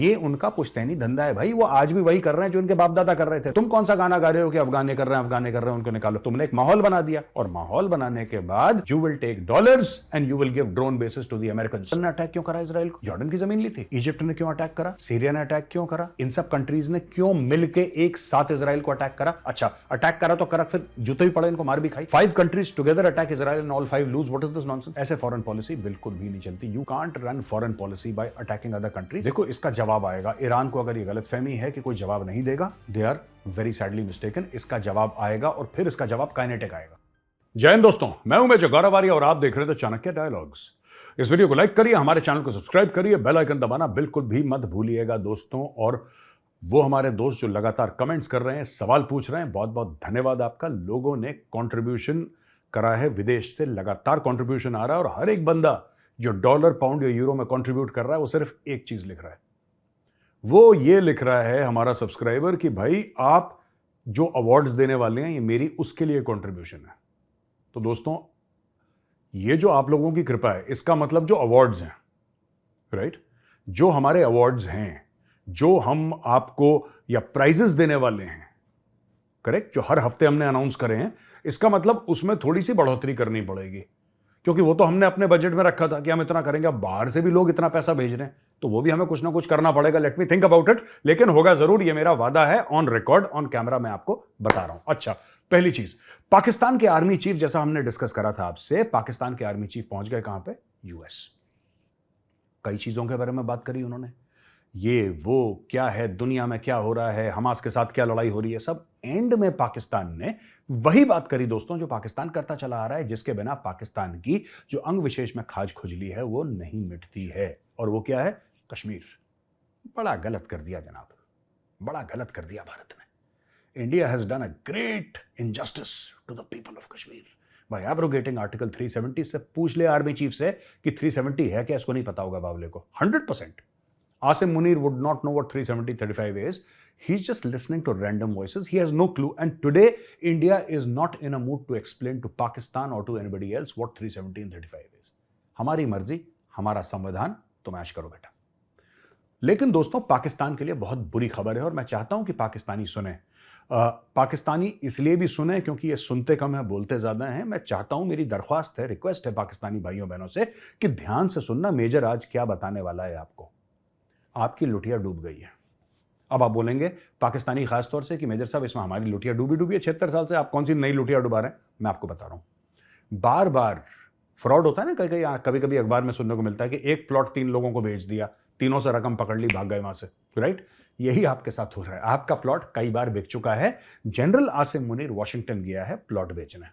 ये उनका पुश्तैनी धंधा है भाई। वो आज भी वही कर रहे हैं जो उनके बाप दादा कर रहे थे। तुम कौन सा गाना गा रहे हो कि अफगाने कर रहे हैं, अफगाने कर रहे हैं, उनको निकालो। तुमने एक माहौल बना दिया, और माहौल बनाने के बाद you will take dollars and you will give drone bases to the Americans. ने अटैक क्यों करा इजराइल को? जॉर्डन की जमीन ली थी। इजिप्ट ने क्यों अटैक करा? सीरिया ने अटैक क्यों करा? इन सब कंट्रीज ने क्यों मिलके एक साथ इजराइल को अटैक करा? अच्छा, अटैक करा तो करा, फिर जूते भी पड़े, इनको मार भी खाई। 5 countries together attack Israel and all 5 lose. What is this nonsense? ऐसे फॉरेन पॉलिसी बिल्कुल भी नहीं चलती। You can't run foreign policy by attacking other countries. देखो, इसका जवाब आएगा। ईरान को अगर ये गलतफहमी है कि कोई जवाब नहीं देगा, they are very sadly mistaken. इसका जवाब आएगा, और फिर इसका जवाब काइनेटिक आएगा। जय हिंद दोस्तों, मैं हूं मेजर गौरव आर्य और आप देख रहे थे चाणक्य डायलॉग्स। इस वीडियो को लाइक करिए, हमारे चैनल को सब्सक्राइब करिए, बेल आइकन दबाना बिल्कुल भी मत भूलिएगा दोस्तों। और वो हमारे दोस्त जो लगातार कमेंट्स कर रहे हैं, सवाल पूछ रहे हैं, बहुत बहुत धन्यवाद आपका। लोगों ने कंट्रीब्यूशन करा है, विदेश से लगातार कंट्रीब्यूशन आ रहा है, और हर एक बंदा जो डॉलर, पाउंड या यूरो में कंट्रीब्यूट कर रहा है, वो सिर्फ एक चीज लिख रहा है। वो ये लिख रहा है, हमारा सब्सक्राइबर, कि भाई आप जो अवार्ड्स देने वाले हैं, ये मेरी उसके लिए कंट्रीब्यूशन है। तो दोस्तों, ये जो आप लोगों की कृपा है, इसका मतलब जो अवार्ड्स हैं, राइट, जो हमारे अवार्ड्स हैं, जो हम आपको या प्राइजेस देने वाले हैं, करेक्ट, जो हर हफ्ते हमने अनाउंस करे हैं, इसका मतलब उसमें थोड़ी सी बढ़ोतरी करनी पड़ेगी, क्योंकि वो तो हमने अपने बजट में रखा था कि हम इतना करेंगे। अब बाहर से भी लोग इतना पैसा भेज रहे हैं, तो वो भी हमें कुछ ना कुछ करना पड़ेगा। Let me think about it, लेकिन होगा जरूर, ये मेरा वादा है, ऑन रिकॉर्ड, ऑन कैमरा मैं आपको बता रहा हूं। अच्छा, पहली चीज, पाकिस्तान के आर्मी चीफ, जैसा हमने डिस्कस करा था आपसे, पाकिस्तान के आर्मी चीफ पहुंच गए कहां पे? यूएस। कई चीजों के बारे में बात करी उन्होंने, ये वो क्या है, दुनिया में क्या हो रहा है, हमास के साथ क्या लड़ाई हो रही है, सब। एंड में पाकिस्तान ने वही बात करी दोस्तों जो पाकिस्तान करता चला आ रहा है, जिसके बिना पाकिस्तान की जो अंग विशेष में खाज खुजली है वो नहीं मिटती है। और वो क्या है? कश्मीर। बड़ा गलत कर दिया जनाब, बड़ा गलत कर दिया भारत ने। India has done a great injustice to the people of Kashmir by abrogating article 370। से पूछ ले आर्मी चीफ से कि 370 है क्या, इसको नहीं पता होगा बावले को। 100% Asim Munir would not know what 370-35 is. He's just listening to random voices. He has no clue. And today, India is not in a mood to explain to Pakistan or to anybody else what 370 and 35 is. हमारी मर्जी, हमारा संविधान, तुम ऐश करो बेटा। लेकिन दोस्तों, पाकिस्तान के लिए बहुत बुरी खबर है, और मैं चाहता हूं कि पाकिस्तानी सुने। पाकिस्तानी इसलिए भी सुने क्योंकि ये सुनते कम है, बोलते ज्यादा हैं। मैं चाहता हूं, मेरी दरख्वास्त है, रिक्वेस्ट है पाकिस्तानी भाइयों बहनों से कि ध्यान से सुनना। मेजर आज क्या बताने वाला है आपको। आपकी लुटिया डूब गई है। अब आप बोलेंगे पाकिस्तानी खासतौर से कि मेजर साहब, इसमें हमारी लुटिया डूबी है 76 साल से, आप कौन सी नई लुटिया डुबा रहे हैं? मैं आपको बता रहा हूं, बार बार फ्रॉड होता है ना। कभी कभी अखबार में सुनने को मिलता है कि एक प्लॉट 3 लोगों को बेच दिया, तीनों से रकम पकड़ ली, भाग गए वहां से, राइट। यही आपके साथ हो रहा है। आपका प्लॉट कई बार बिक चुका है। जनरल आसिम मुनीर वॉशिंगटन गया है प्लॉट बेचने।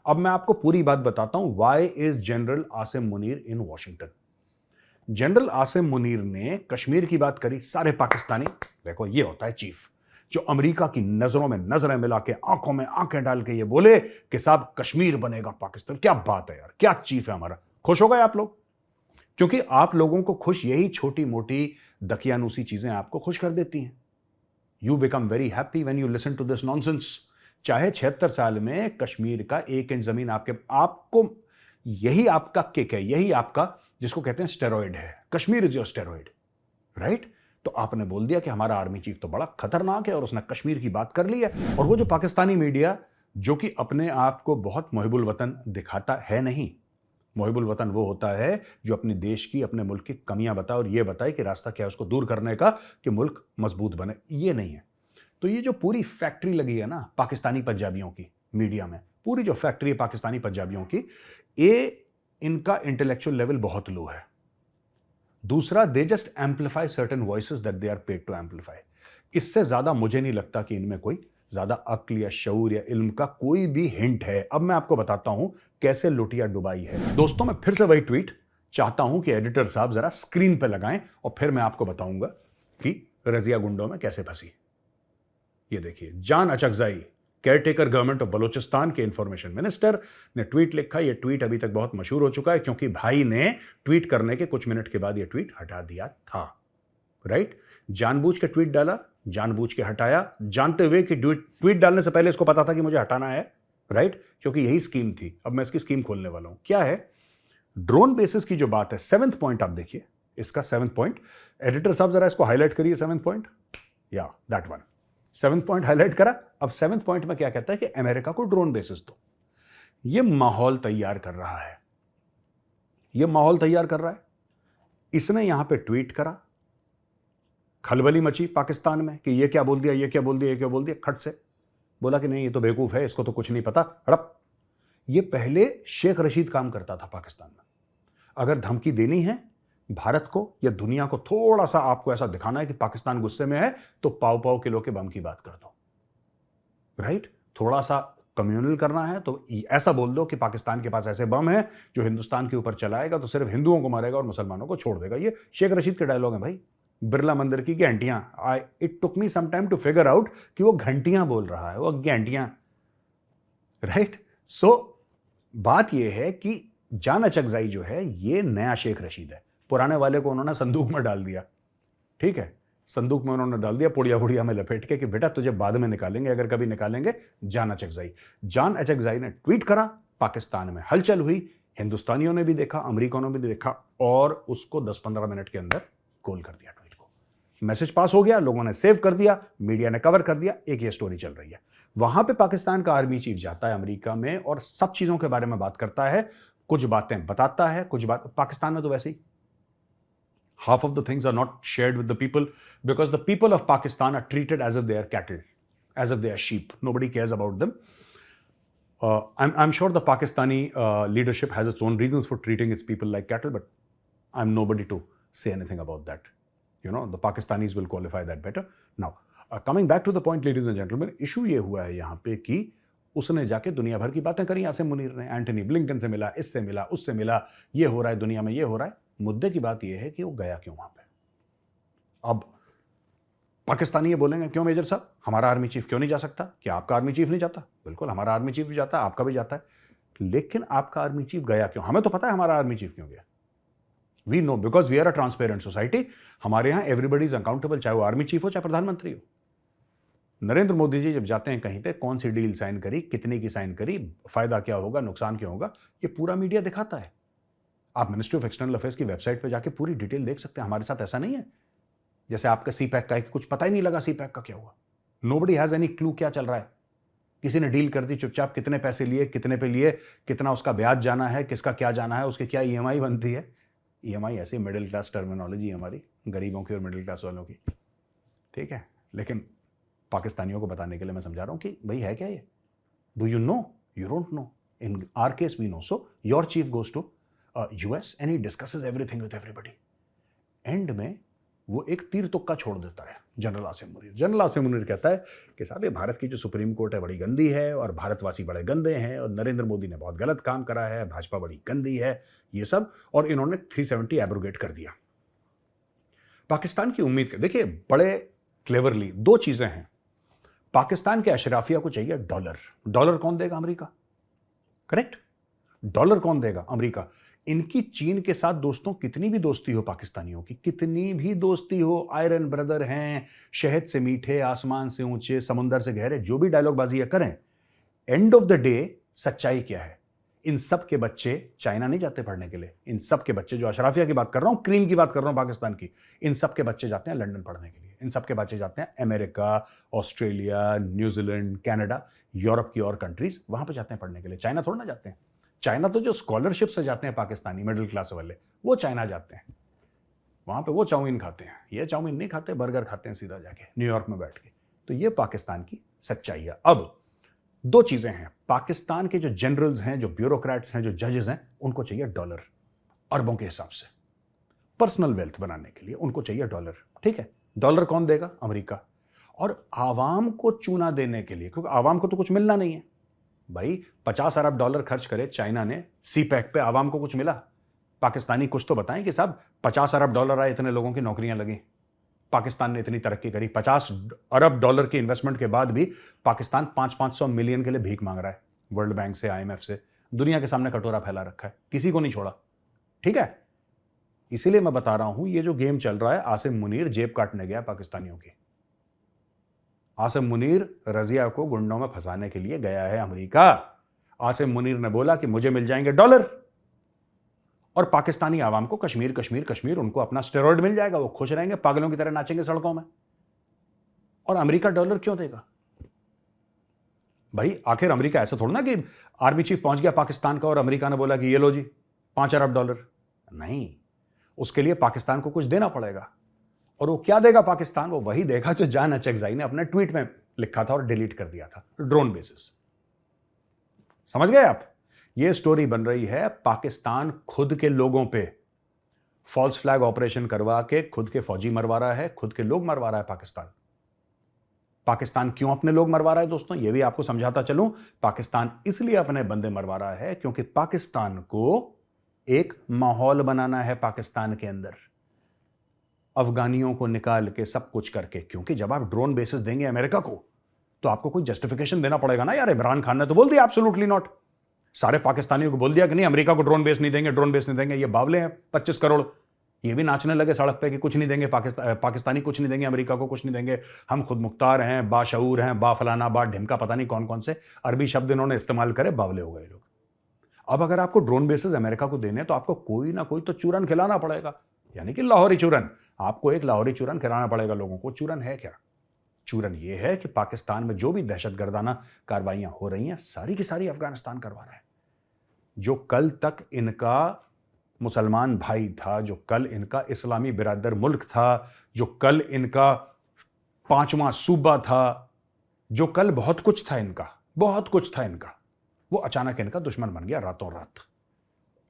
अब मैं आपको पूरी बात बताता हूं, why is general Asim Munir in Washington. General Asim Munir ने कश्मीर की बात करी। सारे पाकिस्तानी, देखो ये होता है चीफ, जो अमेरिका की नजरों में नजरें मिला के, आंखों में आंखें डाल के ये बोले कि साहब कश्मीर बनेगा पाकिस्तान। क्या बात है यार, क्या चीफ है हमारा। खुश हो गए आप लोग, क्योंकि आप लोगों को खुश यही छोटी मोटी दकियानूसी चीजें आपको खुश कर देती हैं। You become very happy when you listen to this nonsense. चाहे 76 साल में कश्मीर का 1 इंच जमीन आपको, यही आपका किक है, यही आपका, जिसको कहते हैं स्टेरॉइड है। Kashmir is your steroid, right. तो आपने बोल दिया कि हमारा आर्मी चीफ तो बड़ा खतरनाक है, और उसने कश्मीर की बात कर ली है। और वो जो पाकिस्तानी मीडिया, जो कि अपने आप को बहुत मुहिबुल वतन दिखाता है, नहीं, मुहिबुल वतन वो होता है जो अपने देश की, अपने मुल्क की कमियां बताए और ये बताए कि रास्ता क्या है उसको दूर करने का, कि मुल्क मजबूत बने। ये नहीं है। तो ये जो पूरी फैक्ट्री लगी है ना पाकिस्तानी पंजाबियों की मीडिया में, पूरी जो फैक्ट्री है पाकिस्तानी पंजाबियों की, ये इनका इंटेलेक्चुअल लेवल बहुत लो है। दूसरा, they just amplify certain voices that they are paid to amplify. इससे ज्यादा मुझे नहीं लगता कि इनमें कोई ज्यादा अक्ल या शऊर या इल्म का कोई भी हिंट है। अब मैं आपको बताता हूं कैसे लुटिया डुबाई है। दोस्तों, मैं फिर से वही ट्वीट चाहता हूं कि एडिटर साहब जरा स्क्रीन पे लगाएं, और फिर मैं आपको बताऊंगा कि रजिया गुंडों में कैसे फंसी। ये देखिए, जान अचकजाई, केयरटेकर गवर्नमेंट ऑफ बलूचिस्तान के इंफॉर्मेशन मिनिस्टर ने ट्वीट लिखा। यह ट्वीट अभी तक बहुत मशहूर हो चुका है, क्योंकि भाई ने ट्वीट करने के कुछ मिनट के बाद यह ट्वीट हटा दिया था, राइट। जानबूझ के ट्वीट डाला, जानबूझ के हटाया, जानते हुए कि ट्वीट डालने से पहले इसको पता था कि मुझे हटाना है, राइट, क्योंकि यही स्कीम थी। अब मैं इसकी स्कीम खोलने वाला हूं। क्या है? ड्रोन बेसिस की जो बात है, 7th पॉइंट आप देखिए, इसका 7th पॉइंट, एडिटर साहब जरा इसको हाईलाइट करिए 7th पॉइंट, या that one, 7th point highlight करा। अब 7th पॉइंट में क्या कहता है कि अमेरिका को ड्रोन बेसिस दो। ये माहौल तैयार कर रहा है, ये माहौल तैयार कर रहा है। इसने यहां पे ट्वीट करा, खलबली मची पाकिस्तान में कि ये क्या बोल दिया, ये क्या बोल दिया, ये क्या बोल दिया। खट से बोला कि नहीं ये तो बेवकूफ है, इसको तो कुछ नहीं पता, हड़प। ये पहले शेख रशीद काम करता था पाकिस्तान में। अगर धमकी देनी है भारत को या दुनिया को, थोड़ा सा आपको ऐसा दिखाना है कि पाकिस्तान गुस्से में है, तो पाव पाव किलो के बम की बात कर दो, राइट। थोड़ा सा कम्युनल करना है तो ऐसा बोल दो कि पाकिस्तान के पास ऐसे बम है जो हिंदुस्तान के ऊपर चलाएगा तो सिर्फ हिंदुओं को मारेगा और मुसलमानों को छोड़ देगा। ये शेख रशीद के डायलॉग है भाई। बिरला मंदिर की घंटियां, it took me some time to figure out कि वो घंटियां बोल रहा है, वो घंटियां, राइट। सो बात ये है कि जान अचकजाई जो है ये नया शेख रशीद है। पुराने वाले को उन्होंने संदूक में डाल दिया, ठीक है, संदूक में उन्होंने डाल दिया पुड़िया पुड़िया में लपेट के कि बेटा तुझे बाद में निकालेंगे, अगर कभी निकालेंगे। जान अचकजाई, जान अचकजाई ने ट्वीट करा, पाकिस्तान में हलचल हुई, हिंदुस्तानियों ने भी देखा, अमेरिकनों ने भी देखा, और उसको 10-15 मिनट के अंदर कॉल कर दिया ट्वीट को। मैसेज पास हो गया, लोगों ने सेव कर दिया, मीडिया ने कवर कर दिया, एक ये स्टोरी चल रही है। वहां पे पाकिस्तान का आर्मी चीफ जाता है अमेरिका में और सब चीजों के बारे में बात करता है, कुछ बातें बताता है, कुछ बात पाकिस्तान में तो वैसे ही half of the things are not shared with the people because the people of Pakistan are treated as if they are cattle, as if they are sheep. Nobody cares about them. I'm sure the Pakistani leadership has its own reasons for treating its people like cattle, but I'm nobody to say anything about that. You know, the Pakistanis will qualify that better. Now, coming back to the point, ladies and gentlemen, issue ये हुआ है यहाँ पे कि उसने जाके दुनिया भर की बातें करी आसिम मुनीर ने, एंटनी ब्लिंकन से मिला, इससे मिला, उससे मिला, ये हो रहा है दुनिया में, ये हो रहा है। मुद्दे की बात यह है कि वो गया क्यों वहां पे। अब पाकिस्तानी ये बोलेंगे क्यों मेजर साहब, हमारा आर्मी चीफ क्यों नहीं जा सकता? क्या आपका आर्मी चीफ नहीं जाता? बिल्कुल हमारा आर्मी चीफ भी जाता है, आपका भी जाता है, लेकिन आपका आर्मी चीफ गया क्यों? हमें तो पता है हमारा आर्मी चीफ क्यों गया। We know because we are a transparent society. हमारे यहां एवरीबडी इज अकाउंटेबल, चाहे वो आर्मी चीफ हो चाहे प्रधानमंत्री हो। नरेंद्र मोदी जी जब जाते हैं कहीं पे, कौन सी डील साइन करी, कितने की साइन करी, फायदा क्या होगा, नुकसान क्या होगा, ये पूरा मीडिया दिखाता है। आप मिनिस्ट्री ऑफ एक्सटर्नल अफेयर्स की वेबसाइट पे जाके पूरी डिटेल देख सकते हैं। हमारे साथ ऐसा नहीं है जैसे आपका सीपैक का है कि कुछ पता ही नहीं लगा सीपैक का क्या हुआ। नोबडी हैज एनी क्लू क्या चल रहा है। किसी ने डील कर दी चुपचाप, कितने पैसे लिए, कितने पे लिए, कितना उसका ब्याज जाना है, किसका क्या जाना है, उसकी क्या ईएमआई बनती है। ईएमआई ऐसी मिडिल क्लास टर्मिनोलॉजी हमारी, गरीबों की और मिडिल क्लास वालों की, ठीक है। लेकिन पाकिस्तानियों को बताने के लिए मैं समझा रहा हूं कि भाई है क्या ये, do you know, you don't know. In our case we know. So your chief goes to US and he discusses everything with everybody. End में वो एक तीर तुक्का छोड़ देता है जनरल आसिम मुनीर। जनरल आसिम मुनीर कहता है कि साहब ये भारत की जो सुप्रीम कोर्ट है बड़ी गंदी है और भारतवासी बड़े गंदे हैं और नरेंद्र मोदी ने बहुत गलत काम करा है, भाजपा बड़ी गंदी है, ये सब, और इन्होंने 370 एब्रोगेट कर दिया। पाकिस्तान की उम्मीद, देखिए बड़े क्लेवरली दो चीजें हैं। पाकिस्तान के अशराफिया को चाहिए डॉलर। डॉलर कौन देगा? America, correct. डॉलर कौन देगा? अमेरिका। इनकी चीन के साथ दोस्तों कितनी भी दोस्ती हो, पाकिस्तानियों की कितनी भी दोस्ती हो, आयरन ब्रदर हैं, शहद से मीठे, आसमान से ऊंचे, समुंदर से गहरे, जो भी डायलॉगबाजी करें, एंड ऑफ द डे सच्चाई क्या है? इन सब के बच्चे चाइना नहीं जाते पढ़ने के लिए। इन सब के बच्चे, जो अशराफिया की बात कर रहा हूं, क्रीम की बात कर रहा हूं पाकिस्तान की, इन सब के बच्चे जाते हैं लंदन पढ़ने के लिए। इन सब के बच्चे जाते हैं America, Australia, New Zealand, Canada, Europe की और कंट्रीज, वहां पर जाते हैं पढ़ने के लिए। चाइना थोड़ा ना जाते हैं। चाइना तो जो स्कॉलरशिप से जाते हैं पाकिस्तानी मिडिल क्लास वाले, वो चाइना जाते हैं। वहां पे वो चाउमीन खाते हैं, ये चाउमीन नहीं खाते, बर्गर खाते हैं सीधा जाके न्यूयॉर्क में बैठ के। तो ये पाकिस्तान की सच्चाई है। अब दो चीजें हैं, पाकिस्तान के जो जनरल्स हैं, जो ब्यूरोक्रेट्स हैं, जो जजेस हैं, उनको चाहिए डॉलर, अरबों के हिसाब से, पर्सनल वेल्थ बनाने के लिए उनको चाहिए डॉलर, ठीक है। डॉलर कौन देगा? अमेरिका। और आवाम को चूना देने के लिए, क्योंकि आवाम को तो कुछ मिलना नहीं है भाई। 50 अरब डॉलर खर्च करे चाइना ने सीपैक पे, आवाम को कुछ मिला? पाकिस्तानी कुछ तो बताएं कि साहब 50 अरब डॉलर आए, इतने लोगों की नौकरियां लगी, पाकिस्तान ने इतनी तरक्की करी। 50 अरब डॉलर के इन्वेस्टमेंट के बाद भी पाकिस्तान 500-500 मिलियन के लिए भीख मांग रहा है वर्ल्ड बैंक से, IMF से। दुनिया के सामने कटोरा फैला रखा है, किसी को नहीं छोड़ा, ठीक है। इसीलिए मैं बता रहा हूं, ये जो गेम चल रहा है, आसिम मुनीर जेब काटने गया पाकिस्तानियों की। आसिम मुनीर रजिया को गुंडों में फंसाने के लिए गया है अमेरिका। आसिम मुनीर ने बोला कि मुझे मिल जाएंगे डॉलर, और पाकिस्तानी आवाम को कश्मीर कश्मीर कश्मीर, उनको अपना स्टेरॉइड मिल जाएगा, वो खुश रहेंगे, पागलों की तरह नाचेंगे सड़कों में। और अमेरिका डॉलर क्यों देगा भाई? आखिर अमेरिका ऐसा थोड़ा ना कि आर्मी चीफ पहुंच गया पाकिस्तान का और अमेरिका ने बोला कि ये लो जी $5 अरब। नहीं, उसके लिए पाकिस्तान को कुछ देना पड़ेगा। और वो क्या देगा पाकिस्तान? वो वही देगा जो जान अचकजाई ने अपने ट्वीट में लिखा था और डिलीट कर दिया था, ड्रोन बेसिस। समझ गए आप? ये स्टोरी बन रही है, पाकिस्तान खुद के लोगों पे फॉल्स फ्लैग ऑपरेशन करवा के खुद के फौजी मरवा रहा है, खुद के लोग मरवा रहा है पाकिस्तान। पाकिस्तान क्यों अपने लोग मरवा रहा है दोस्तों, ये भी आपको समझाता चलूं। पाकिस्तान इसलिए अपने बंदे मरवा रहा है क्योंकि पाकिस्तान को एक माहौल बनाना है पाकिस्तान के अंदर, अफगानियों को निकाल के सब कुछ करके। क्योंकि जब आप ड्रोन बेसिस देंगे अमेरिका को तो आपको कोई जस्टिफिकेशन देना पड़ेगा ना यार। इमरान खान ने तो बोल दिया एब्सोल्युटली नॉट, सारे पाकिस्तानियों को बोल दिया कि नहीं अमेरिका को ड्रोन बेस नहीं देंगे, ड्रोन बेस नहीं देंगे। ये बावले हैं 25 करोड़, ये भी नाचने लगे सड़क पे कि कुछ नहीं देंगे, पाकिस्तानी कुछ नहीं देंगे, अमेरिका को कुछ नहीं देंगे, हम खुद मुख्तार हैं, बाशऊर हैं, बा फलाना बा ढिमका, पता नहीं कौन कौन से अरबी शब्द इन्होंने इस्तेमाल करे, बावले हो गए लोग। अब अगर आपको ड्रोन बेसिस अमेरिका को देने तो आपको कोई ना कोई तो चूरन खिलाना पड़ेगा, यानी कि लाहौरी चूरन। आपको एक लाहौरी चूरन खिलाना पड़ेगा लोगों को। चूरन है क्या? चूरन ये है कि पाकिस्तान में जो भी दहशतगर्दाना कार्रवाइयां हो रही हैं सारी की सारी अफगानिस्तान करवा रहा है। जो कल तक इनका मुसलमान भाई था, जो कल इनका इस्लामी बिरादर मुल्क था, जो कल इनका 5वां सूबा था, जो कल बहुत कुछ था इनका, बहुत कुछ था इनका, वो अचानक इनका दुश्मन बन गया रातों रात।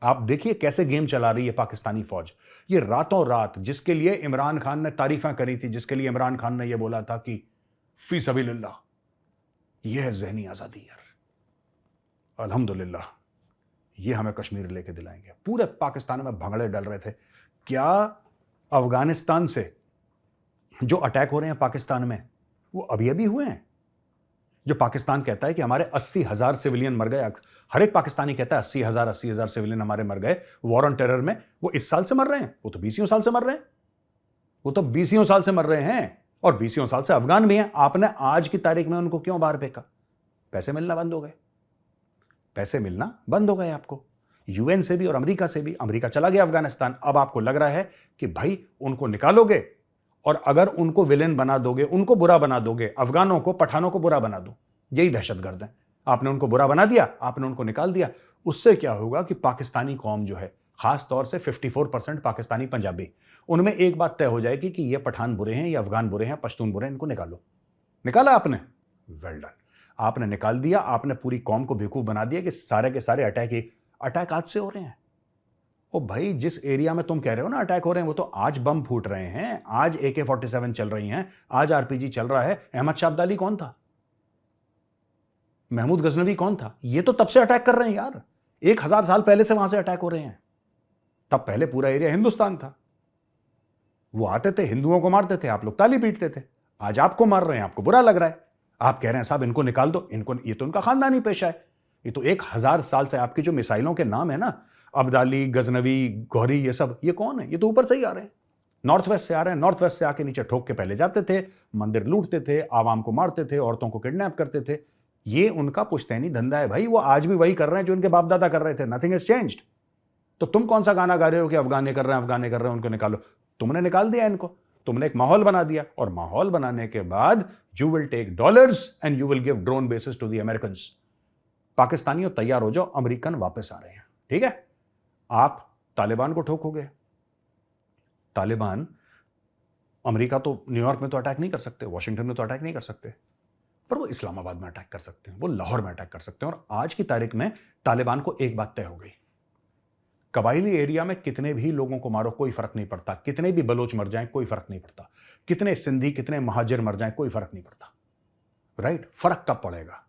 आप देखिए कैसे गेम चला रही है पाकिस्तानी फौज। ये रातों रात जिसके लिए इमरान खान ने तारीफें करी थी, जिसके लिए इमरान खान ने ये बोला था कि फी सबीलिल्लाह, यह है ज़हनी आज़ादी यार, अल्हम्दुलिल्लाह ये हमें कश्मीर लेके दिलाएंगे। पूरे पाकिस्तान में भंगड़े डल रहे थे। क्या अफगानिस्तान से जो अटैक हो रहे हैं पाकिस्तान में वो अभी अभी हुए हैं? जो पाकिस्तान कहता है कि हमारे 80,000 सिविलियन मर गए, हर एक पाकिस्तानी कहता है 80,000 सिविलियन हमारे मर गए वॉर ऑन टेरर में, वो इस साल से मर रहे हैं? वो तो 20 साल से मर रहे हैं, वो तो 20 साल से मर रहे हैं, और 20 साल से अफगान भी हैं। आपने आज की तारीख में उनको क्यों बाहर फेंका? पैसे मिलना बंद हो गए, पैसे मिलना बंद हो गए आपको, यूएन से भी और अमेरिका से भी। अमेरिका चला गया अफगानिस्तान। अब आपको लग रहा है कि भाई उनको निकालोगे और अगर उनको विलेन बना दोगे, उनको बुरा बना दोगे, अफगानों को, पठानों को बुरा बना दो, यही दहशतगर्द है। आपने उनको बुरा बना दिया, आपने उनको निकाल दिया, उससे क्या होगा कि पाकिस्तानी कौम जो है, खास तौर से 54% पाकिस्तानी पंजाबी, उनमें एक बात तय हो जाएगी कि ये पठान बुरे हैं, ये अफगान बुरे हैं, पश्तून बुरे हैं, इनको निकालो। निकाला आपने, वेल डन, आपने निकाल दिया। आपने पूरी कौम को बेवकूफ बना दिया कि सारे के सारे अटैक आज से हो रहे हैं। ओ भाई, जिस एरिया में तुम कह रहे हो ना अटैक हो रहे हैं, वो तो आज बम फूट रहे हैं, आज AK-47 चल रही हैं, आज RPG चल रहा है। अहमद शाह अब्दाली कौन था? महमूद गजनवी कौन था? ये तो तब से अटैक कर रहे हैं यार, 1000 साल पहले से वहां से अटैक हो रहे हैं। तब पहले पूरा एरिया हिंदुस्तान था, वो आते थे, हिंदुओं को मारते थे, आप लोग ताली पीटते थे। आज आपको मार रहे हैं, आपको बुरा लग रहा है, आप कह रहे हैं साहब इनको निकाल दो, इनको, ये तो उनका खानदानी पेशा है। ये तो 1000 साल से आपकी जो मिसाइलों के नाम है ना, अब्दाली, गजनवी, गौहरी, ये सब, ये कौन है? ये तो ऊपर से ही आ रहे हैं, नॉर्थ वेस्ट से आ रहे हैं। नॉर्थ वेस्ट से आके नीचे ठोक के पहले जाते थे, मंदिर लूटते थे, आवाम को मारते थे, औरतों को किडनैप करते थे। ये उनका पुश्तैनी धंधा है भाई, वो आज भी वही कर रहे हैं जो उनके बाप दादा कर रहे थे। Nothing is changed. तो तुम कौन सा गाना गा रहे हो कि अफगाने कर रहे हैं, अफगाने कर रहे हैं, उनको निकालो? तुमने निकाल दिया इनको, तुमने एक माहौल बना दिया, और माहौल बनाने के बाद you will take dollars and you will give drone bases to the Americans. पाकिस्तानियों तैयार हो जाओ, अमेरिकन वापस आ रहे हैं, ठीक है? आप तालिबान को ठोकोगे। तालिबान, अमेरिका तो न्यूयॉर्क में तो अटैक नहीं कर सकते, वॉशिंगटन में तो अटैक नहीं कर सकते, पर वो इस्लामाबाद में अटैक कर सकते हैं, वो लाहौर में अटैक कर सकते हैं। और आज की तारीख में तालिबान को एक बात तय हो गई, कबायली एरिया में कितने भी लोगों को मारो कोई फर्क नहीं पड़ता, कितने भी बलोच मर जाएं कोई फर्क नहीं पड़ता, कितने सिंधी, कितने महाजिर मर जाएं कोई फर्क नहीं पड़ता। राइट? फर्क कब पड़ेगा?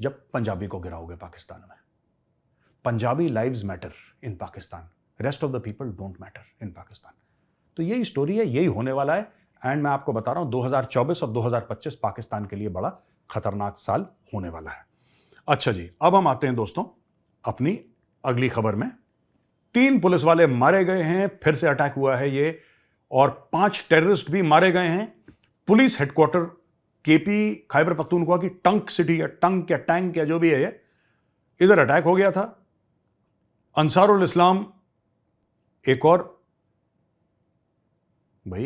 जब पंजाबी को गिराओगे पाकिस्तान में। Punjabi lives matter in Pakistan, rest of the people don't matter in Pakistan. तो यही स्टोरी है, यही होने वाला है। एंड मैं आपको बता रहा हूं 2024 और 2025 पाकिस्तान के लिए बड़ा खतरनाक साल होने वाला है। अच्छा जी, अब हम आते हैं दोस्तों अपनी अगली खबर में। 3 पुलिस वाले मारे गए हैं, फिर से अटैक हुआ है ये, और 5 टेररिस्ट भी मारे गए हैं। Police headquarter KP Khyber Pakhtunkhwa की टंक सिटी या टंक या टैंक या जो भी है, इधर अटैक हो गया था। अंसारुल इस्लाम एक और, भाई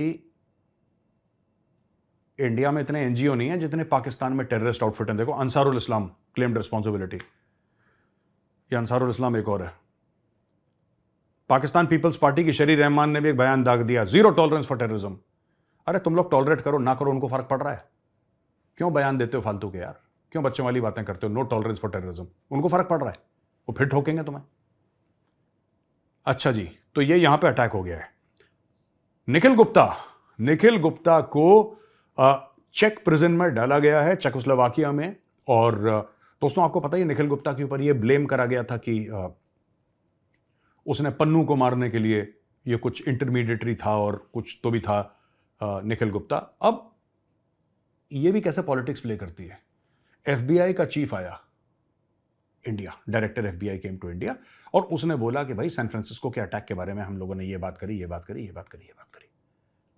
इंडिया में इतने एनजीओ नहीं है जितने पाकिस्तान में टेररिस्ट आउटफिट हैं। देखो अंसारुल इस्लाम क्लेम्ड रिस्पॉन्सिबिलिटी, ये अंसारुल इस्लाम एक और है। पाकिस्तान पीपल्स पार्टी की शरीर रहमान ने भी एक बयान दाग दिया, जीरो टॉलरेंस फॉर टेररिज्म। अरे तुम लोग टॉलरेट करो ना करो, उनको फर्क पड़ रहा है? क्यों बयान देते हो फालतू के यार? क्यों बच्चों वाली बातें करते हो? नो टॉलरेंस फॉर टेररिज्म, उनको फर्क पड़ रहा है, वो फिर ठोकेंगे तुम्हें। अच्छा जी, तो ये यहां पे अटैक हो गया है। निखिल गुप्ता को चेक प्रिजन में डाला गया है, चेकोस्लोवाकिया में। और दोस्तों आपको पता ही निखिल गुप्ता के ऊपर ये ब्लेम करा गया था कि उसने पन्नू को मारने के लिए ये कुछ इंटरमीडिएटरी था और कुछ तो भी था निखिल गुप्ता। अब ये भी कैसे पॉलिटिक्स प्ले करती है। एफबीआई का चीफ आया India, director FBI came to India, और उसने बोला कि भाई सैन फ्रांसिस्को के अटैक के बारे में हम लोगों ने ये बात करी।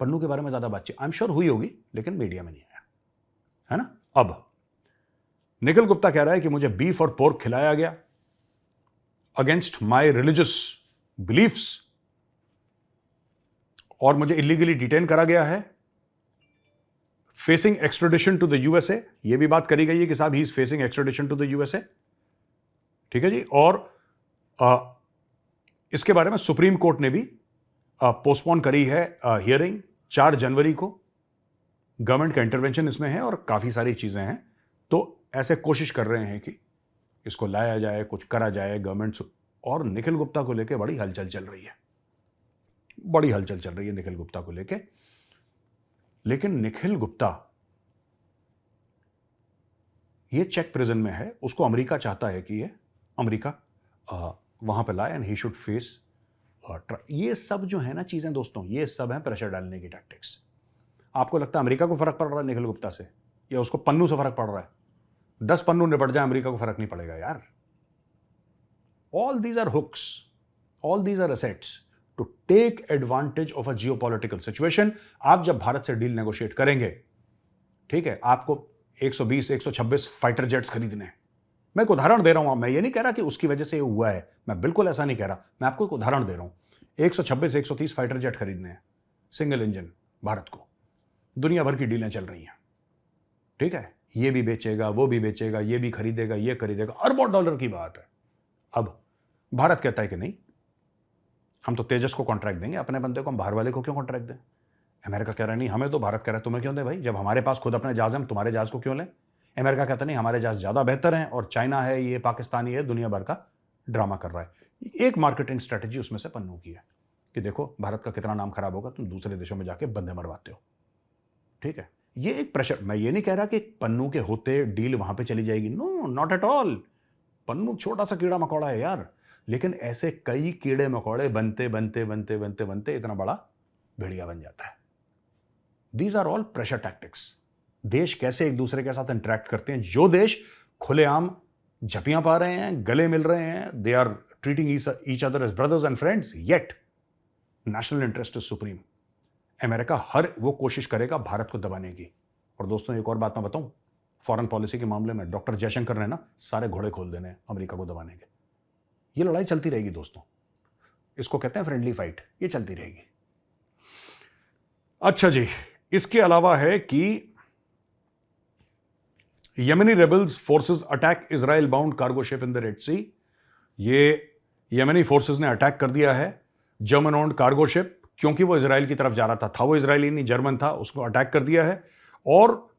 पन्नू के बारे में ज्यादा बातचीत आई एम श्योर हुई होगी, लेकिन मीडिया में नहीं आया, है ना। अब निखिल गुप्ता कह रहा है कि मुझे बीफ और पोर्क खिलाया गया अगेंस्ट माय रिलीजियस बिलीफ्स, और मुझे इलीगली डिटेन करा गया है, facing extradition to the USA. यह भी बात करी गई है कि साहब he is facing extradition to the USA, ठीक है जी। और इसके बारे में सुप्रीम कोर्ट ने भी पोस्टपोन करी है हियरिंग 4 जनवरी को। गवर्नमेंट का इंटरवेंशन इसमें है और काफी सारी चीजें हैं, तो ऐसे कोशिश कर रहे हैं कि इसको लाया जाए, कुछ करा जाए गवर्नमेंट। और निखिल गुप्ता को लेके बड़ी हलचल चल रही है, निखिल गुप्ता को लेके। लेकिन निखिल गुप्ता ये चेक प्रिजन में है, उसको अमेरिका चाहता है कि ये अमेरिका वहां पे लाए एंड ही शुड फेस। ये सब जो है ना चीजें दोस्तों, ये सब है प्रेशर डालने की टैक्टिक्स। आपको लगता है अमेरिका को फर्क पड़ रहा है निखिल गुप्ता से, या उसको पन्नू से फर्क पड़ रहा है? 10 पन्नू निपट जाए, अमेरिका को फर्क नहीं पड़ेगा यार। All these are hooks, all these are assets to take advantage of a geopolitical situation. आप जब भारत से डील नेगोशिएट करेंगे, ठीक है, आपको 120 126 फाइटर जेट्स खरीदने हैं। मैं एक उदाहरण दे रहा हूं, मैं ये नहीं कह रहा कि उसकी वजह से ये हुआ है, मैं बिल्कुल ऐसा नहीं कह रहा, मैं आपको एक उदाहरण दे रहा हूं। 126 130 फाइटर जेट खरीदने हैं, सिंगल इंजन, भारत को। दुनिया भर की डीलें चल रही हैं, ठीक है, ये भी बेचेगा, वो भी बेचेगा, ये भी खरीदेगा, ये खरीदेगा, अरबों डॉलर की बात है। अब भारत कहता है कि नहीं, हम तो तेजस को कॉन्ट्रैक्ट देंगे, अपने बंदे को हम बाहर वाले को क्यों कॉन्ट्रैक्ट दें? अमेरिका कह रहा है नहीं हमें तो, भारत कह रहा है तुम्हें क्यों दें भाई, जब हमारे पास खुद अपने जहाज हैं, हम तुम्हारे जहाज को क्यों लें? अमेरिका कहता नहीं हमारे जहाज ज्यादा बेहतर हैं, और चाइना है, ये पाकिस्तानी है, दुनिया भर का ड्रामा कर रहा है। एक मार्केटिंग स्ट्रेटेजी उसमें से पन्नू की है कि देखो भारत का कितना नाम खराब होगा, तुम दूसरे देशों में जाके बंदे मरवाते हो, ठीक है। ये एक प्रेशर, मैं ये नहीं कह रहा कि पन्नू के होते डील वहां पे चली जाएगी, no not at all. Pannun छोटा सा कीड़ा मकोड़ा है यार, लेकिन ऐसे कई कीड़े मकोड़े बनते बनते बनते बनते बनते इतना बड़ा भेड़िया बन जाता है। These are all pressure tactics. देश कैसे एक दूसरे के साथ इंटरेक्ट करते हैं, जो देश खुलेआम झपियां पा रहे हैं, गले मिल रहे हैं, they are treating each other as brothers and friends, yet national interest is supreme. America हर वो कोशिश करेगा भारत को दबाने की। और दोस्तों एक और बात मैं बताऊं, फॉरेन पॉलिसी के मामले में डॉक्टर जयशंकर ने ना सारे घोड़े खोल देने अमेरिका को दबाने के। ये लड़ाई चलती रहेगी दोस्तों, इसको कहते हैं फ्रेंडली फाइट, ये चलती रहेगी। अच्छा जी, इसके अलावा है कि Yemeni rebels forces attack Israel bound cargo ship in the Red Sea. ये यमनी फोर्सेस ने अटैक कर दिया है जर्मन ओन्ड कार्गो शिप, क्योंकि वो इजराइल की तरफ जा रहा था वो इजरायली नहीं जर्मन था, उसको अटैक कर दिया है। और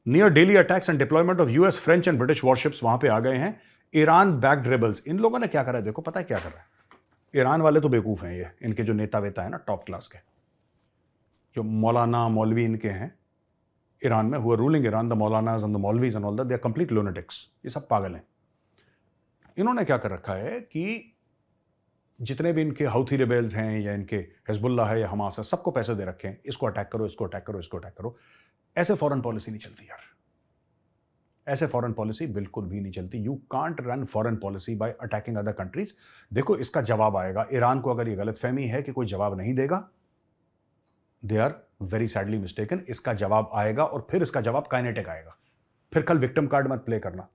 near daily attacks and deployment of US, French and British warships वहां पे आ गए हैं। ईरान बैक्ड रेबल्स, इन लोगों ने क्या करा है देखो, पता है क्या कर रहा है? ईरान वाले तो बेवकूफ हैं, ये इनके जो नेता वेता है ना टॉप क्लास के, जो मौलाना मौलवी इनके हैं ईरान में, हुआ ruling Iran, the maulanas and the maulvis and all that, they are complete lunatics, ये सब पागल हैं। इन्होंने क्या कर रखा है कि जितने भी इनके हाउथी रिबेल्स हैं या इनके हिजबुल्ला है या हमास है, सबको पैसे दे रखे हैं, इसको अटैक करो, इसको अटैक करो, इसको अटैक करो। ऐसे फॉरेन पॉलिसी नहीं चलती यार, ऐसे फॉरेन पॉलिसी बिल्कुल भी नहीं चलती। You can't run foreign policy by attacking other countries. देखो इसका जवाब आएगा, ईरान को अगर ये गलतफहमी है कि कोई जवाब नहीं देगा, they are very sadly mistaken. इसका जवाब आएगा और फिर इसका जवाब काइनेटिक आएगा। फिर कल विक्टिम कार्ड मत प्ले करना,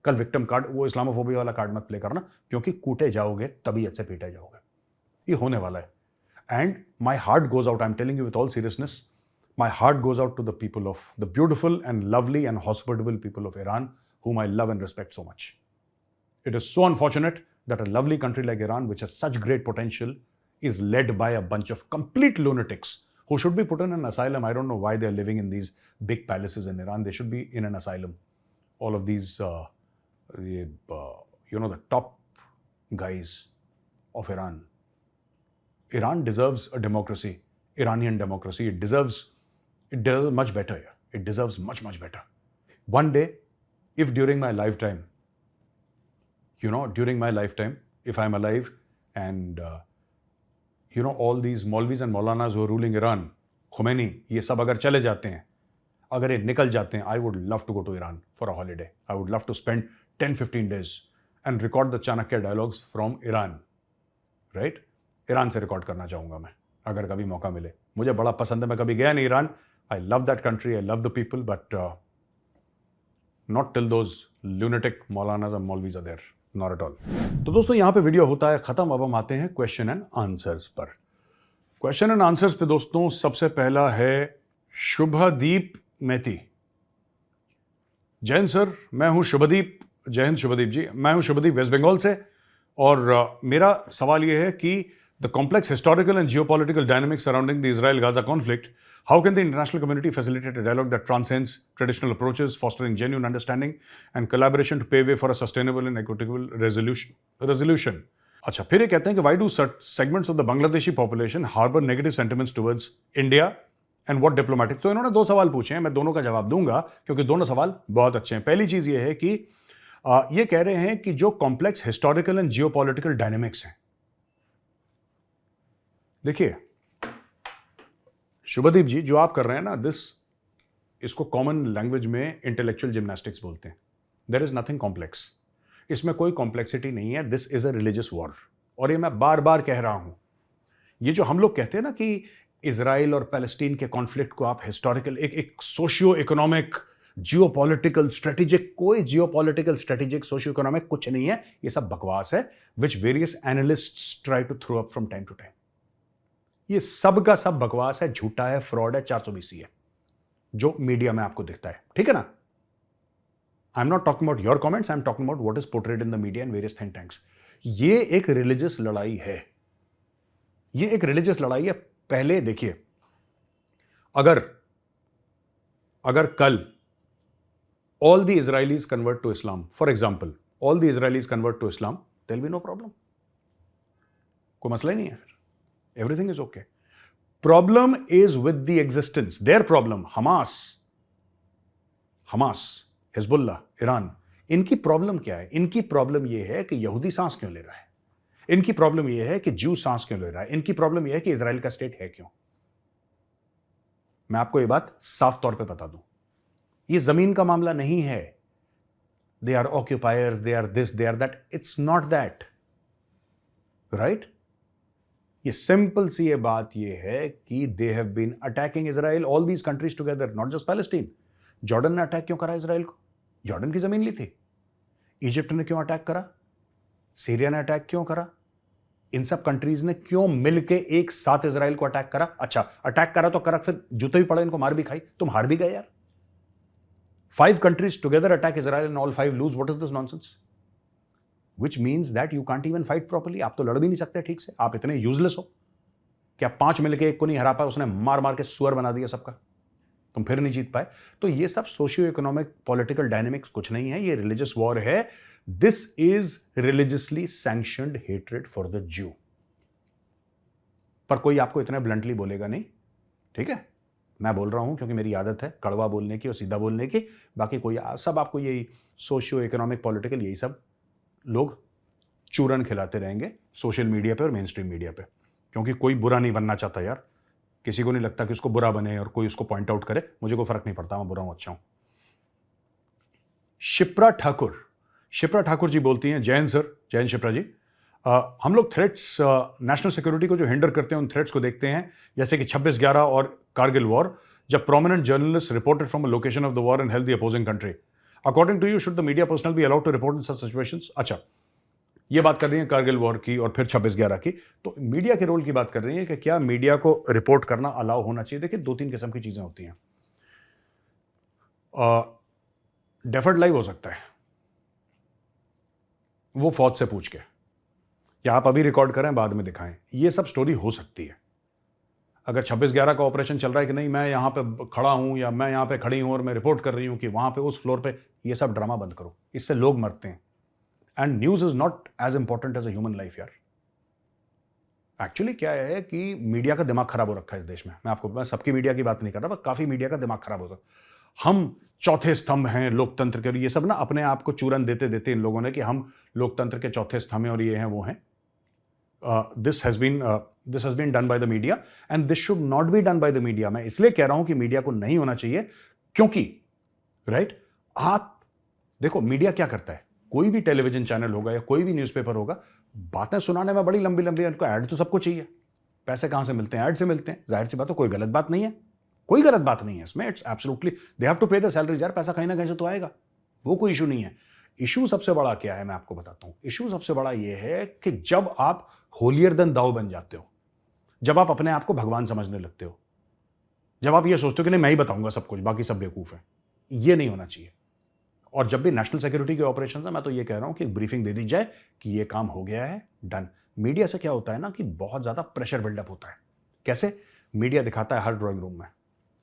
कल विक्टिम कार्ड, वो इस्लामोफोबिया वाला कार्ड मत प्ले करना, क्योंकि कूटे जाओगे तबीयत से पीटे जाओगे। ये होने वाला है। And my heart goes out, I am telling you with all seriousness, my heart goes out to the people of the beautiful and lovely and hospitable people of Iran, whom I love and respect so much. It is so unfortunate that a lovely country like Iran, which has such great potential, is led by a bunch of complete lunatics who should be put in an asylum. I don't know why they're living in these big palaces in Iran. They should be in an asylum. All of these, the top guys of Iran. Iran deserves a democracy, Iranian democracy. It deserves much better. Yeah. It deserves much, much better. One day, if during my lifetime, if I'm alive and, all these Maulvis and Maulanas who are ruling Iran, Khomeini, ये सब अगर चले जाते हैं, अगर ये निकल जाते हैं, I would love to go to Iran for a holiday. I would love to spend 10-15 days and record the Chanakya dialogues from Iran. Right? Iran से रिकॉर्ड करना चाहूँगा मैं, अगर कभी मौका मिले। मुझे बड़ा पसंद है, मैं कभी गया नहीं Iran. I love that country, I love the people, but not till those lunatic Maulanas and Maulvis are there. Not at all. तो दोस्तों यहाँ पे वीडियो होता है खत्म। अब हम आते हैं क्वेश्चन एंड आंसर्स पर। क्वेश्चन एंड आंसर्स पे दोस्तों सबसे पहला है शुभदीप मेहती। जय हिंद सर, मैं हूँ शुभदीप। जय हिंद शुभदीप जी, मैं हूँ शुभदीप वेस्ट बंगाल से। और मेरा सवाल ये है कि the complex historical and geopolitical dynamics surrounding the Israel-Gaza conflict, how can the international community facilitate a dialogue that transcends traditional approaches, fostering genuine understanding and collaboration to pave way for a sustainable and equitable resolution? अच्छा, फिर ये कहते हैं कि why do segments of the Bangladeshi population harbor negative sentiments towards India and what diplomatic? तो इन्होंने दो सवाल पूछे हैं, मैं दोनों का जवाब दूंगा क्योंकि दोनों सवाल बहुत अच्छे हैं। पहली चीज ये है कि ये कह रहे हैं कि जो complex historical and geopolitical dynamics हैं, देखिए शुभदीप जी, जो आप कर रहे हैं ना, इसको कॉमन लैंग्वेज में इंटेलेक्चुअल जिम्नास्टिक्स बोलते हैं। देयर इज नथिंग कॉम्प्लेक्स, इसमें कोई कॉम्प्लेक्सिटी नहीं है। This is a religious war. और ये मैं बार बार कह रहा हूं, ये जो हम लोग कहते हैं ना कि इजराइल और पैलेस्टीन के कॉन्फ्लिक्ट को आप हिस्टोरिकल, एक सोशियो इकोनॉमिक, जियोपॉलिटिकल, स्ट्रेटेजिक, कोई जियोपॉलिटिकल, स्ट्रेटेजिक, सोशियो इकोनॉमिक कुछ नहीं है। ये सब बकवास है, which various analysts try to throw up from time to time. ये सब का सब बकवास है, झूठा है, फ्रॉड है, 420 है, जो मीडिया में आपको दिखता है। ठीक है ना? आई am not talking about your comments, I am talking about what is portrayed in the media and various think tanks. ये एक रिलीजियस लड़ाई है, ये एक रिलीजियस लड़ाई है। पहले देखिए, अगर कल all the Israelis convert to Islam, for example, all the Israelis convert to Islam, there'll be no problem. कोई मसला ही नहीं है फिर, everything is okay. Problem is with the existence, their problem, Hamas, Hezbollah, Iran, इनकी problem क्या है? इनकी problem यह है कि यहूदी सांस क्यों ले रहा है, इनकी प्रॉब्लम यह है कि ज्यू सांस क्यों ले रहा है, इनकी प्रॉब्लम यह है कि इजराइल का स्टेट है क्यों। मैं आपको यह बात साफ तौर पे बता दूं, ये जमीन का मामला नहीं है। They are occupiers, they are this, they are that, it's not that, right? ये सिंपल सी ये बात ये है कि they have been attacking Israel, all these countries together, not just Palestine. Jordan ने अटैक क्यों करा इजराइल को? जॉर्डन की जमीन ली थी। इजिप्ट ने क्यों अटैक करा? सीरिया ने अटैक क्यों करा? इन सब कंट्रीज ने क्यों मिलके एक साथ इजराइल को अटैक करा? अच्छा, अटैक करा तो करा, फिर जूते भी पड़े, इनको मार भी खाई, तुम हार भी गए यार। 5 countries together attack Israel and all 5 lose. What is this nonsense? Which means that you can't even fight properly. आप तो लड़ भी नहीं सकते ठीक से, आप इतने यूजलेस हो कि आप 5 मिलके एक को नहीं हरा पाए, उसने मार मार के सुअर बना दिया सबका, तुम फिर नहीं जीत पाए। तो ये सब सोशियो इकोनॉमिक पॉलिटिकल डायनेमिक्स कुछ नहीं है, ये रिलीजियस वॉर है। This is religiously sanctioned hatred for the ज्यू। पर कोई आपको इतना ब्लंटली बोलेगा नहीं, ठीक है? मैं बोल रहा हूं क्योंकि मेरी आदत है कड़वा बोलने की और सीधा बोलने की। बाकी कोई सब आपको यही सोशियो इकोनॉमिक पॉलिटिकल यही सब लोग चूरन खिलाते रहेंगे सोशल मीडिया पे और मेन स्ट्रीम मीडिया पे, क्योंकि कोई बुरा नहीं बनना चाहता यार। किसी को नहीं लगता कि उसको बुरा बने और कोई उसको पॉइंट आउट करे। मुझे कोई फर्क नहीं पड़ता, मैं बुरा हूं अच्छा हूं। शिप्रा ठाकुर जी बोलती हैं, जय हिंद सर। जय हिंद शिप्रा जी। हम लोग थ्रेट्स, नेशनल सिक्योरिटी को जो हिंडर करते हैं, उन थ्रेट्स को देखते हैं, जैसे कि 26/11 और कारगिल वॉर, जब prominent journalist reported from a location of the war and help the opposing country. According to you should the media personnel be allowed to report in such situations? अच्छा, ये बात कर रही है कारगिल वॉर की और फिर 26/11 की, तो मीडिया के रोल की बात कर रही है कि क्या मीडिया को रिपोर्ट करना अलाउ होना चाहिए। देखिए, 2-3 किस्म की चीजें होती हैं। डेफर्ड लाइव हो सकता है, वो फौज से पूछ के, या आप अभी रिकॉर्ड करें बाद में दिखाएं, ये सब स्टोरी हो सकती है। अगर 26/11 का ऑपरेशन चल रहा है कि नहीं, मैं यहां पे खड़ा हूं या मैं यहां पे खड़ी हूं और मैं रिपोर्ट कर रही हूं कि वहां पे उस फ्लोर पे, ये सब ड्रामा बंद करो, इससे लोग मरते हैं। And news is not as important as a human life यार। एक्चुअली क्या है कि मीडिया का दिमाग खराब हो रखा है इस देश में। मैं सबकी मीडिया की बात नहीं कर रहा, पर काफी मीडिया का दिमाग खराब हो रहा। हम चौथे स्तंभ हैं लोकतंत्र के, ये सब ना अपने आप को चूरन देते देते इन लोगों ने कि हम लोकतंत्र के चौथे स्तंभ हैं और ये हैं वो हैं। This has been done by the media and this should not be done by the media. मैं इसलिए कह रहा हूं कि मीडिया को नहीं होना चाहिए, क्योंकि राइट, आप देखो मीडिया क्या करता है, कोई भी टेलीविजन चैनल होगा या कोई भी न्यूज़पेपर होगा, बातें सुनाने में बड़ी लंबी लंबी, उनको ऐड तो सबको चाहिए। पैसे कहां से मिलते हैं? ऐड से मिलते हैं। जाहिर सी बात है, कोई गलत बात नहीं है, कोई गलत बात नहीं है इसमें। It's absolutely they have to pay the salaries यार, पैसा कहीं ना कहीं से तो आएगा, वो कोई इशू नहीं है। इशू सबसे बड़ा क्या है मैं आपको बताता हूं। इशू सबसे बड़ा यह है कि जब आप होलियर देन दाऊ बन जाते हो, जब आप अपने आप को भगवान समझने लगते हो, जब आप ये सोचते हो कि नहीं मैं ही बताऊंगा सब कुछ, बाकी सब बेवकूफ है, ये नहीं होना चाहिए। और जब भी नेशनल सिक्योरिटी के ऑपरेशन है, मैं तो ये कह रहा हूं कि ब्रीफिंग दे दी जाए कि ये काम हो गया है, डन। मीडिया से क्या होता है ना कि बहुत ज्यादा प्रेशर बिल्डअप होता है। कैसे? मीडिया दिखाता है हर ड्राइंग रूम में,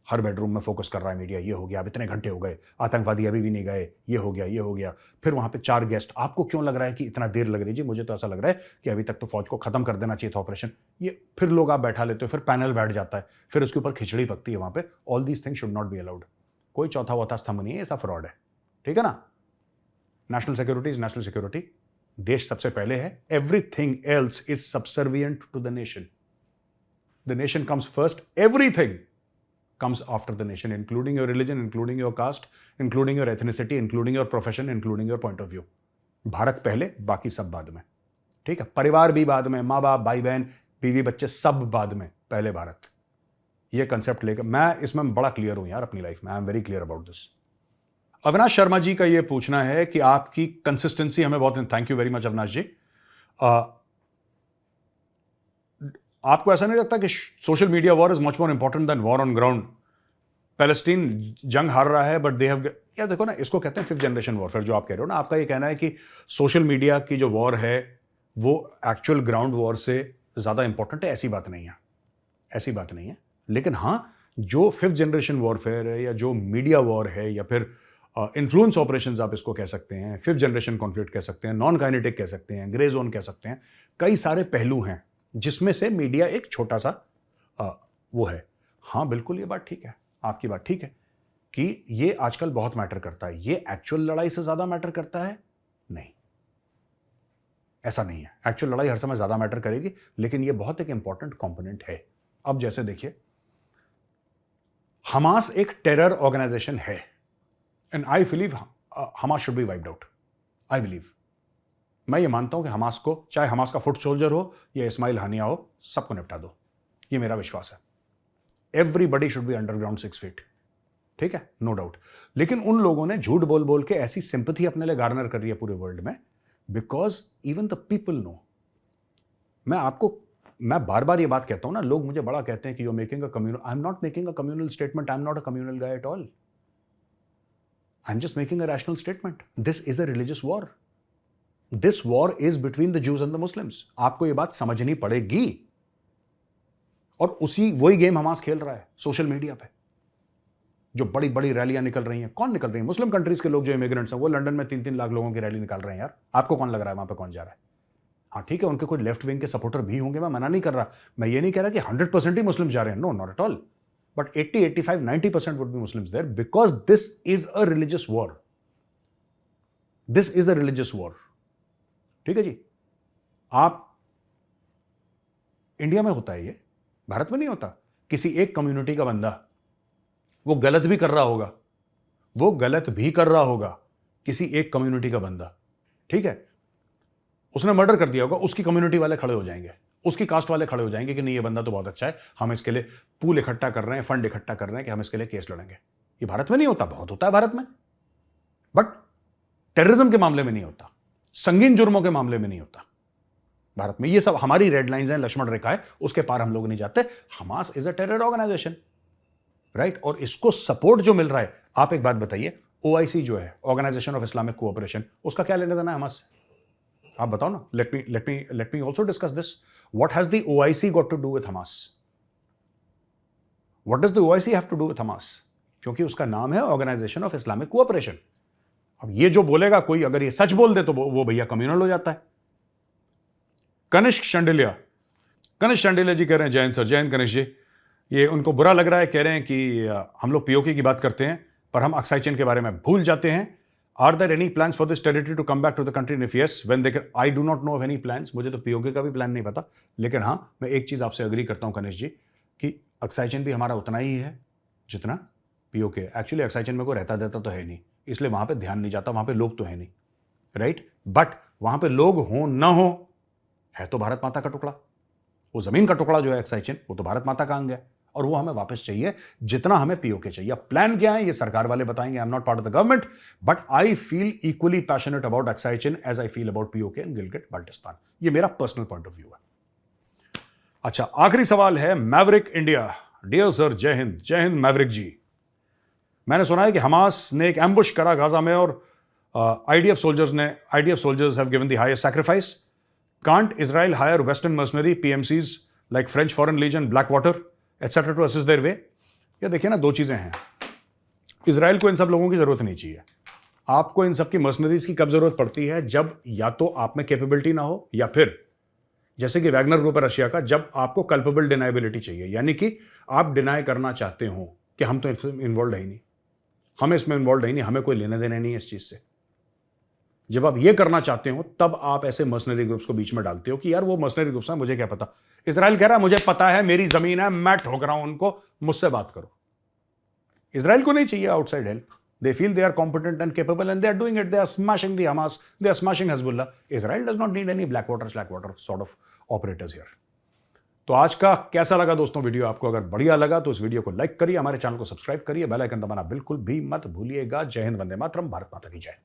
हर बेडरूम में फोकस कर रहा है मीडिया, ये हो गया, अब इतने घंटे हो गए, आतंकवादी अभी भी नहीं गए, ये हो गया, ये हो गया। फिर वहां पे 4 गेस्ट, आपको क्यों लग रहा है कि इतना देर लग रही है? जी मुझे तो ऐसा लग रहा है कि अभी तक तो फौज को खत्म कर देना चाहिए था ऑपरेशन। ये फिर लोग आप बैठा लेते हो, फिर पैनल बैठ जाता है, फिर उसके ऊपर खिचड़ी पकती है वहां पे। All these things should not be allowed. कोई चौथा वौथा स्तंभ नहीं है, ऐसा फ्रॉड है, ठीक है ना। National security is national security, देश सबसे पहले है, everything else is subservient to the nation. The nation comes first, everything comes after the nation, including your religion, including your caste, including your ethnicity, including your profession, including your point of view. Bharat पहले, बाकी सब बाद में, ठीक है। परिवार भी बाद में, माँ बाप, भाई बहन, बीवी बच्चे सब बाद में, पहले भारत। ये कंसेप्ट लेकर मैं इसमें बड़ा क्लियर हूं यार अपनी लाइफ में। I am very clear about this. Avinash Sharma ji का ये पूछना है कि आपकी कंसिस्टेंसी हमें बहुत, thank you very much Avinash ji. आपको ऐसा नहीं लगता कि social media war is much more important than war on ground? Palestine जंग हार रहा है, बट दे हैव, यार देखो ना, इसको कहते हैं 5th जनरेशन वॉरफेयर, जो आप कह रहे हो ना। आपका ये कहना है कि सोशल मीडिया की जो वॉर है वो एक्चुअल ग्राउंड वॉर से ज्यादा इंपॉर्टेंट है। ऐसी बात नहीं है, ऐसी बात नहीं है। लेकिन हाँ, जो 5th जनरेशन वॉरफेयर है या जो मीडिया वॉर है या फिर इन्फ्लुएंस ऑपरेशंस आप इसको कह सकते हैं, 5th जनरेशन कॉन्फ्लिक्ट कह सकते हैं, नॉन काइनेटिक कह सकते हैं, ग्रे जोन कह सकते हैं, कई सारे पहलू हैं जिसमें से मीडिया एक छोटा सा वो है। हाँ बिल्कुल, ये बात ठीक है, आपकी बात ठीक है कि ये आजकल बहुत मैटर करता है। ये एक्चुअल लड़ाई से ज्यादा मैटर करता है? नहीं, ऐसा नहीं है। एक्चुअल लड़ाई हर समय ज्यादा मैटर करेगी, लेकिन ये बहुत एक इंपॉर्टेंट कंपोनेंट है। अब जैसे देखिए, हमास एक टेरर ऑर्गेनाइजेशन है and I believe Hamas should be wiped out. I believe, मैं ये मानता हूं कि हमास को, चाहे हमास का फुट सोल्जर हो या इस्माइल हानिया हो, सबको निपटा दो, ये मेरा विश्वास है। Everybody should be underground 6 feet, ठीक है, नो डाउट। लेकिन उन लोगों ने झूठ बोल बोल के ऐसी सिंपैथी अपने लिए गार्नर कर रही है पूरे वर्ल्ड में, because even the people know. मैं बार बार ये बात कहता हूं ना, लोग मुझे बड़ा कहते हैं कि you making a communal. I am not making a communal statement, I am not a communal guy at all. I am just making a rational statement. This is a religious war. This war is between the Jews and the Muslims. आपको ये बात समझनी पड़ेगी। और वही game Hamas खेल रहा है सोशल मीडिया पे। जो बड़ी बड़ी रैलियां निकल रही हैं, कौन निकल रही है? मुस्लिम कंट्रीज के लोग जो इमिग्रेंट्स हैं, वो लंदन में 3-3 लाख लोगों की रैली निकाल रहे हैं यार। आपको कौन लग रहा है वहां पे कौन जा रहा है? हाँ ठीक है, उनके कोई लेफ्ट विंग के सपोर्टर भी होंगे, मैं मना नहीं कर रहा। मैं ये नहीं कह रहा कि 100% ही मुस्लिम जा रहे हैं, no, not at all. But 80, 85, 90% would be Muslims there, because this is a religious war. This is a religious war, ठीक है जी। आप इंडिया में होता है ये, भारत में नहीं होता। किसी एक कम्युनिटी का बंदा, वो गलत भी कर रहा होगा, वो गलत भी कर रहा होगा, किसी एक कम्युनिटी का बंदा, ठीक है, उसने मर्डर कर दिया होगा, उसकी कम्युनिटी वाले खड़े हो जाएंगे, उसकी कास्ट वाले खड़े हो जाएंगे कि नहीं ये बंदा तो बहुत अच्छा है, हम इसके लिए पूल इकट्ठा कर रहे हैं, फंड इकट्ठा कर रहे हैं कि हम इसके लिए केस लड़ेंगे। ये भारत में नहीं होता, बहुत होता है भारत में, बट टेररिज्म के मामले में नहीं होता, संगीन जुर्मों के मामले में नहीं होता भारत में। ये सब हमारी रेड लाइंस हैं, लक्ष्मण रेखा है, उसके पार हम लोग नहीं जाते। Hamas is a terror organization, right? और इसको सपोर्ट जो मिल रहा है, आप एक बात बताइए, ओआईसी जो है, ऑर्गेनाइजेशन ऑफ इस्लामिक कोऑपरेशन, उसका क्या लेना देना है हमास से? आप बताओ ना। Let me also discuss this. What has the OIC got to do with Hamas? What does the OIC have to do with Hamas? क्योंकि उसका नाम है ऑर्गेनाइजेशन ऑफ इस्लामिक कोऑपरेशन। अब ये जो बोलेगा कोई, अगर ये सच बोल दे तो वो भैया कम्युनल हो जाता है। कनिष्क शांडिल्य जी कह रहे हैं, जय हिंद सर। जय हिंद कनिष्क जी। ये उनको बुरा लग रहा है, कह रहे हैं कि हम लोग पीओके की बात करते हैं पर हम अक्साई चीन के बारे में भूल जाते हैं। Are there any plans for this territory to come back to the country? If yes, when they can? I do not know of any plans. मुझे तो पीओके का भी प्लान नहीं पता। लेकिन हाँ, मैं एक चीज आपसे अग्री करता हूं कनिष्क जी, कि अक्साई चीन भी हमारा उतना ही है जितना पीओके। एक्चुअली अक्साई चीन में कोई रहता देता तो है नहीं, इसलिए वहां पे ध्यान नहीं जाता, वहां पे लोग तो है नहीं, राइट? बट वहां पे लोग हो ना हो, है तो भारत माता का टुकड़ा। वो जमीन का टुकड़ा जो है अक्साई चीन, वो तो भारत माता का अंग है, और वो हमें वापस चाहिए जितना हमें पीओके चाहिए। अब प्लान क्या है ये सरकार वाले बताएंगे। I am not part of the government, but I feel equally passionate about Aksai Chin as I feel about POK and Gilgit Baltistan. ये मेरा पर्सनल पॉइंट ऑफ व्यू है। अच्छा, आखिरी सवाल है मैवरिक इंडिया। डियर सर, जय हिंद। जय हिंद मैवरिक जी। मैंने सुना है कि हमास ने एक एम्बुश करा गाजा में, और IDF soldiers have given the highest sacrifice. Can't Israel hire western mercenary PMCs like French Foreign Legion, Blackwater etcetera to assist their way? ये देखिए ना, दो चीजें हैं। इजराइल को इन सब लोगों की जरूरत नहीं चाहिए। आपको इन सब की मर्सनरीज की कब जरूरत पड़ती है? जब या तो आप में कैपेबिलिटी ना हो, या फिर जैसे कि वैगनर ग्रुप है रशिया का, जब आपको कल्पेबल डिनाइबिलिटी चाहिए, यानी कि आप डिनाई करना चाहते हो कि हम तो इन्वॉल्व है ही नहीं, हम इसमें इन्वॉल्व है ही नहीं, हमें कोई लेने देने नहीं है इस चीज से। जब आप ये करना चाहते हो तब आप ऐसे मर्सनरी ग्रुप्स को बीच में डालते हो कि यार वो मर्सनरी ग्रुप्स हैं, मुझे क्या पता। इजराइल कह रहा है मुझे पता है, मेरी जमीन है, मैं ठोक रहा हूं उनको, मुझसे बात करो। इजराइल को नहीं चाहिए outside help. They feel they are competent and capable and they are doing it. They are smashing the Hamas, they are smashing Hezbollah. Israel does not need any black water sort of operators here. तो आज का कैसा लगा दोस्तों video? आपको अगर बढ़िया लगा तो इस वीडियो को लाइक करिए, हमारे चैनल को सब्सक्राइब करिए, बेल आइकन दबाना बिल्कुल भी मत भूलिएगा। जय हिंद, वंदे मातरम, भारत माता की जय।